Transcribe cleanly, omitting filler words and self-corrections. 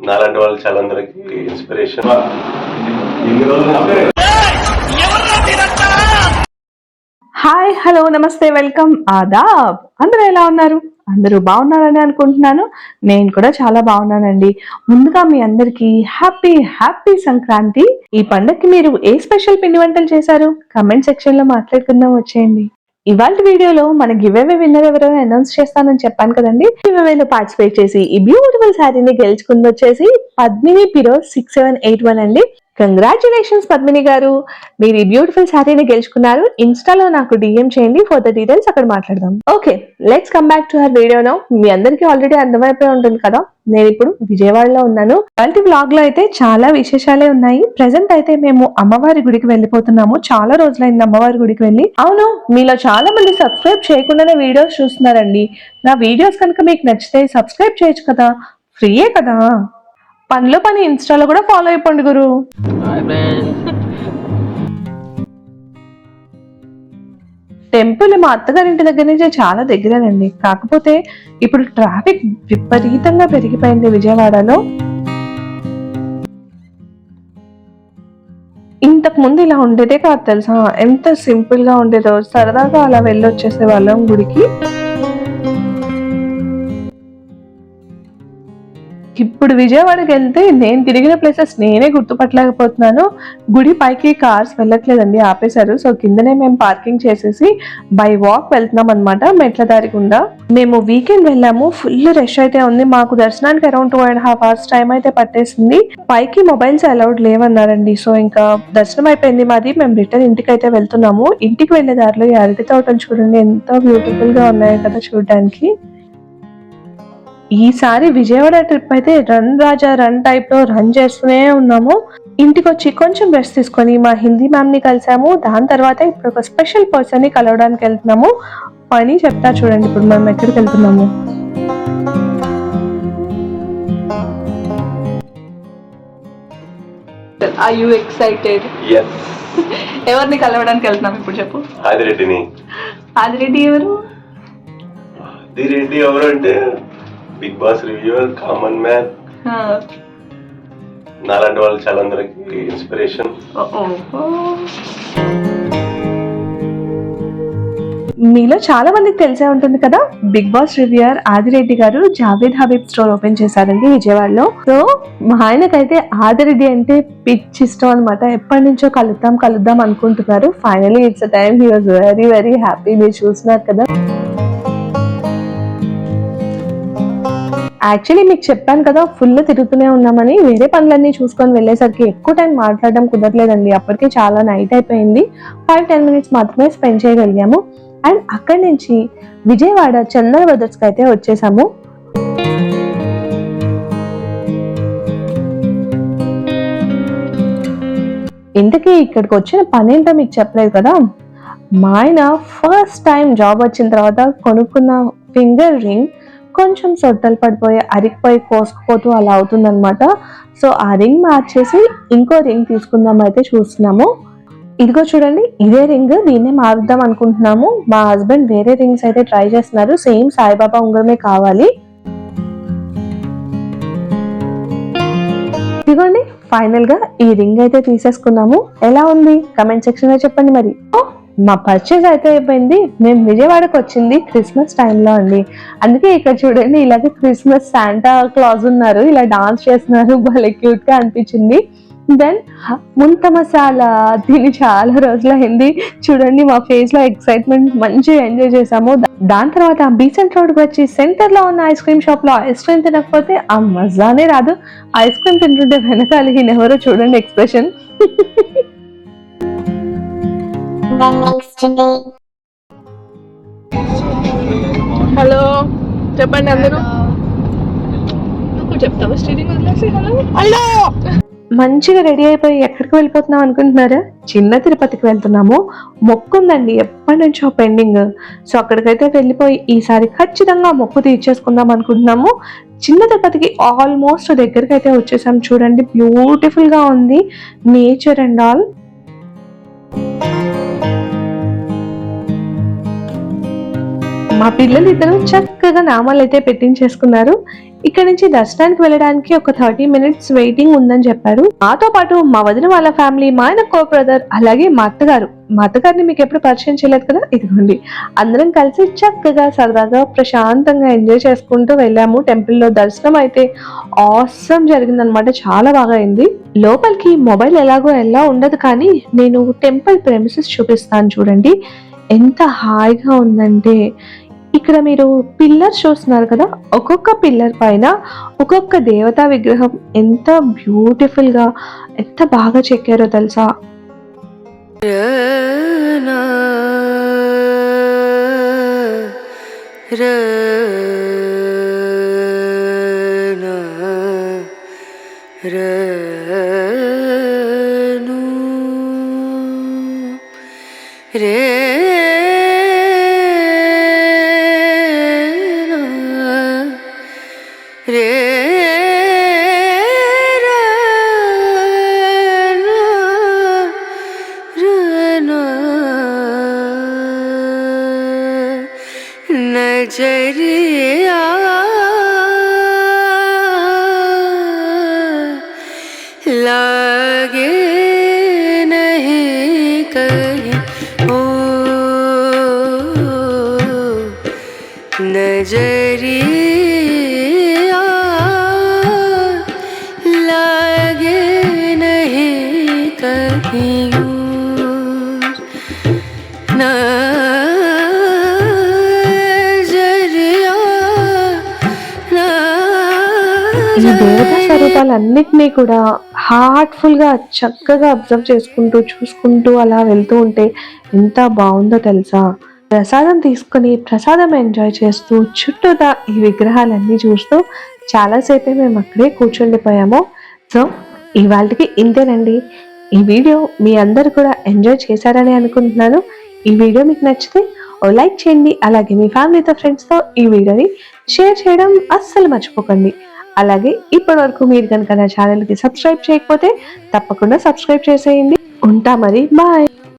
నాలాంటి వాళ్ళు చాలా అందరికి ఇన్స్పిరేషన్. హాయ్, హలో, నమస్తే, వెల్కమ్, ఆదాబ్. అందరూ ఎలా ఉన్నారు? అందరూ బాగున్నారని అనుకుంటున్నాను. నేను కూడా చాలా బాగున్నానండి. ముందుగా మీ అందరికీ హ్యాపీ హ్యాపీ సంక్రాంతి. ఈ పండగకి మీరు ఏ స్పెషల్ పిండి వంటలు చేశారు? కమెంట్ సెక్షన్ లో మాట్లాడుకుందాం, వచ్చేయండి. ఇవాళ వీడియోలో మన గివ్అవే విన్నర్ ఎవరో అనౌన్స్ చేస్తానని చెప్పాను కదండి. గివ్అవేలో పార్టిసిపేట్ చేసి ఈ బ్యూటిఫుల్ శారీని గెలుచుకుంది వచ్చేసి పద్మిని పిరోజ్ 6781 అండి. కంగ్రాచులేషన్స్ పద్మిని గారు, మీరు ఈ బ్యూటిఫుల్ శారీని గెలుచుకున్నారు. ఇన్స్టాలో నాకు డిఎం చేయండి, ఫర్ ద డీటెయిల్స్ అక్కడ మాట్లాడదాం. Okay, let's come back to her video now. మీ అందరికీ ఆల్రెడీ అర్థమైపోయి ఉంటుంది కదా, నేను ఇప్పుడు విజయవాడలో ఉన్నాను. ఇవాల్టి వ్లాగ్ లో అయితే చాలా విశేషాలే ఉన్నాయి. ప్రెసెంట్ అయితే మేము అమ్మవారి గుడికి వెళ్ళిపోతున్నాము. చాలా రోజులైంది అమ్మవారి గుడికి వెళ్ళి. అవును, మీలో చాలా మంది సబ్స్క్రైబ్ చేయకుండానే వీడియోస్ చూస్తున్నారండి. నా వీడియోస్ కనుక మీకు నచ్చితే సబ్స్క్రైబ్ చేయొచ్చు కదా, ఫ్రీయే కదా. పనిలో పని ఇన్స్టాలో కూడా ఫాలో అయిపోండి గురు. టెంపుల్ మా అత్తగారింటి దగ్గర నుంచి చాలా దగ్గరేనండి. కాకపోతే ఇప్పుడు ట్రాఫిక్ విపరీతంగా పెరిగిపోయింది విజయవాడలో. ఇంతకు ముందు ఇలా ఉండేదే కాదు తెలుసా, ఎంత సింపుల్ గా ఉండేదో. సరదాగా అలా వెళ్ళొచ్చేసే వాళ్ళం గుడికి. ఇప్పుడు విజయవాడకి వెళ్తే నేను తిరిగిన ప్లేసెస్ నేనే గుర్తుపట్టలేకపోతున్నాను. గుడి పైకి కార్స్ వెళ్ళట్లేదండి, ఆపేశారు. సో కిందనే మేము పార్కింగ్ చేసేసి బై వాక్ వెళ్తున్నాం అనమాట, మెట్ల దారి గుండా. మేము వీకెండ్ వెళ్ళాము, ఫుల్ రష్ అయితే ఉంది. మాకు దర్శనానికి అరౌండ్ 2.5 hours టైం అయితే పట్టేసింది. పైకి మొబైల్స్ అలౌడ్ లేవన్నారండి. సో ఇంకా దర్శనం అయిపోయింది మాది. మేము రిటర్న్ ఇంటికి అయితే వెళ్తున్నాము. ఇంటికి వెళ్లే దారిలో ఈ అరటి తోటను చూడండి, ఎంతో బ్యూటిఫుల్ గా ఉన్నాయి కదా చూడడానికి. ఈసారి విజయవాడ ట్రిప్ అయితే రన్ రాజా రన్ టైప్ లో రన్ చేస్తూనే ఉన్నాము. ఇంటికి వచ్చి కొంచెం రెస్ట్ తీసుకొని మా హిందీ మ్యామ్ ని కలిసాము. దాని తర్వాత ఇప్పుడు ఒక స్పెషల్ పర్సన్ ని కలవడానికి వెళ్తున్నాము. పని చెప్తా చూడండి ఇప్పుడు మనం ఎక్కడికి వెళ్తున్నాము. Are you excited? Yes. ఎవరిని కలవడానికి వెళ్తున్నాం ఇప్పుడు చెప్పు. ఆదిరెడ్డిని. ఆదిరెడ్డి ఎవరు? ఆదిరెడ్డి ఎవరు అంటే Bigg Boss reviewer, common man. నాలాంటి వాళ్ళు చాలా అందరికి ఇన్స్పిరేషన్. మీలో చాలా మందికి తెలిసే ఉంటుంది కదా, బిగ్ బాస్ రివ్యూయర్ ఆదిరెడ్డి గారు జావేద్ హబీబ్ స్టోర్ ఓపెన్ చేశారండి విజయవాడలో. సో మా ఆయనకైతే ఆదిరెడ్డి అంటే పిచ్చి ఇష్టం అనమాట. ఎప్పటి నుంచో కలుద్దాం అనుకుంటున్నారు. Finally it's a time. He was very very happy. మీరు చూస్తున్నారు కదా. యాక్చువల్లీ మీకు చెప్పాను కదా, ఫుల్ తిరుగుతూనే ఉన్నామని. వేరే పనులన్నీ చూసుకొని వెళ్ళేసరికి ఎక్కువ టైం మాట్లాడడం కుదరలేదండి. అప్పటికే చాలా నైట్ అయిపోయింది. 5-10 minutes మాత్రమే స్పెండ్ చేయగలిగాము. అండ్ అక్కడి నుంచి విజయవాడ చందన బ్రదర్స్ కి అయితే వచ్చేసాము. ఇంతకీ ఇక్కడికి వచ్చిన పని ఏంటో మీకు చెప్పలేదు కదా. మా ఆయన ఫస్ట్ టైం జాబ్ వచ్చిన తర్వాత కొనుక్కున్న ఫింగర్ రింగ్ కొంచెం సొట్టలు పడిపోయి అరిగిపోయి కోసుకుపోతూ అలా అవుతుందన్నమాట. సో ఆ రింగ్ మార్చేసి ఇంకో రింగ్ తీసుకుందాం అయితే చూస్తున్నాము. ఇదిగో చూడండి, ఇదే రింగ్. దీన్నే మారుద్దాం అనుకుంటున్నాము. మా హస్బెండ్ వేరే రింగ్స్ అయితే ట్రై చేస్తున్నారు. సేమ్ సాయిబాబా ఉంగరమే కావాలి. ఇదిగోండి, ఫైనల్ గా ఈ రింగ్ అయితే తీసేసుకున్నాము. ఎలా ఉంది కమెంట్ సెక్షన్ లో చెప్పండి మరి. మా పర్చేజ్ అయితే అయిపోయింది. మేము విజయవాడకు వచ్చింది క్రిస్మస్ టైంలో అండి. అందుకే ఇక్కడ చూడండి, ఇలాగే క్రిస్మస్ శాంటా క్లాజ్ ఉన్నారు, ఇలా డాన్స్ చేస్తున్నారు. భలే క్యూట్ గా అనిపించింది. దెన్ ముంత మసాలా తిని చాలా రోజులు అయింది. చూడండి మా ఫేస్ లో ఎక్సైట్మెంట్, మంచిగా ఎంజాయ్ చేసాము. దాని తర్వాత బీసెంట్ రోడ్ కి వచ్చి సెంటర్ లో ఉన్న ఐస్ క్రీమ్ షాప్ లో ఐస్ క్రీమ్ తినకపోతే ఆ మజానే రాదు. ఐస్ క్రీమ్ తింటుంటే వెనకాల ఎవరో చూడండి ఎక్స్ప్రెషన్. హలో చెప్పండి అందరూ. చెప్తావా స్టీరింగ్ వదిలేసి హలో. మంచిగా రెడీ అయిపోయి ఎక్కడికి వెళ్ళిపోతున్నాం అనుకుంటున్నారా? చిన్న తిరుపతికి వెళ్తున్నాము. మొక్కు ఉందండి, ఎప్పటి నుంచో పెండింగ్. సో అక్కడికైతే వెళ్ళిపోయి ఈసారి ఖచ్చితంగా మొక్కు తీర్చేసుకుందాం అనుకుంటున్నాము. చిన్న తిరుపతికి ఆల్మోస్ట్ దగ్గరికి అయితే వచ్చేసాం. చూడండి బ్యూటిఫుల్ గా ఉంది నేచర్ అండ్ ఆల్. మా పిల్లలు ఇద్దరు చక్కగా నామాలు అయితే పెట్టించేసుకున్నారు. ఇక్కడ నుంచి దర్శనానికి వెళ్ళడానికి ఒక 30 minutes వెయిటింగ్ ఉందని చెప్పారు. మాతో పాటు మా వదిన వాళ్ళ ఫ్యామిలీ, మా ఆయన కో బ్రదర్, అలాగే మా అత్తగారిని మీకు ఎప్పుడు పరిచయం చేయలేదు కదా, ఇదిగోండి. అందరం కలిసి చక్కగా సరదాగా ప్రశాంతంగా ఎంజాయ్ చేసుకుంటూ వెళ్ళాము. టెంపుల్లో దర్శనం అయితే ఆసమ్ జరిగిందనమాట, చాలా బాగా అయింది. లోపలికి మొబైల్ ఎలాగో ఎలా ఉండదు, కానీ నేను టెంపుల్ ప్రెమిసెస్ చూపిస్తాను చూడండి. ఎంత హాయిగా ఉందంటే, ఇక్కడ మీరు పిల్లర్స్ చూస్తున్నారు కదా, ఒక్కొక్క పిల్లర్ పైన ఒక్కొక్క దేవతా విగ్రహం ఎంత బ్యూటిఫుల్ గా, ఎంత బాగా చెక్కారో తెలుసా. नजरिया लागे नहीं कहीं ओ नजरिया लागे नहीं कहीं ఈ దేవతా స్వరూపాలన్నిటినీ కూడా హార్ట్ఫుల్ గా చక్కగా అబ్జర్వ్ చేసుకుంటూ చూసుకుంటూ అలా వెళ్తూ ఉంటే ఎంత బాగుందో తెలుసా. ప్రసాదం తీసుకొని ప్రసాదం ఎంజాయ్ చేస్తూ చుట్టూతా ఈ విగ్రహాలన్నీ చూస్తూ చాలాసేపే మేము అక్కడే కూర్చుండిపోయాము. సో ఇవాళకి ఇంతేనండి. ఈ వీడియో మీ అందరు కూడా ఎంజాయ్ చేశారని అనుకుంటున్నాను. ఈ వీడియో మీకు నచ్చితే ఓ లైక్ చేయండి, అలాగే మీ ఫ్యామిలీతో ఫ్రెండ్స్తో ఈ వీడియోని షేర్ చేయడం అస్సలు మర్చిపోకండి. అలాగే ఇప్పటి వరకు మీరు కనుక నా ఛానల్కి సబ్స్క్రైబ్ చేయకపోతే తప్పకుండా సబ్స్క్రైబ్ చేసేయండి. ఉంటా మరి, బాయ్.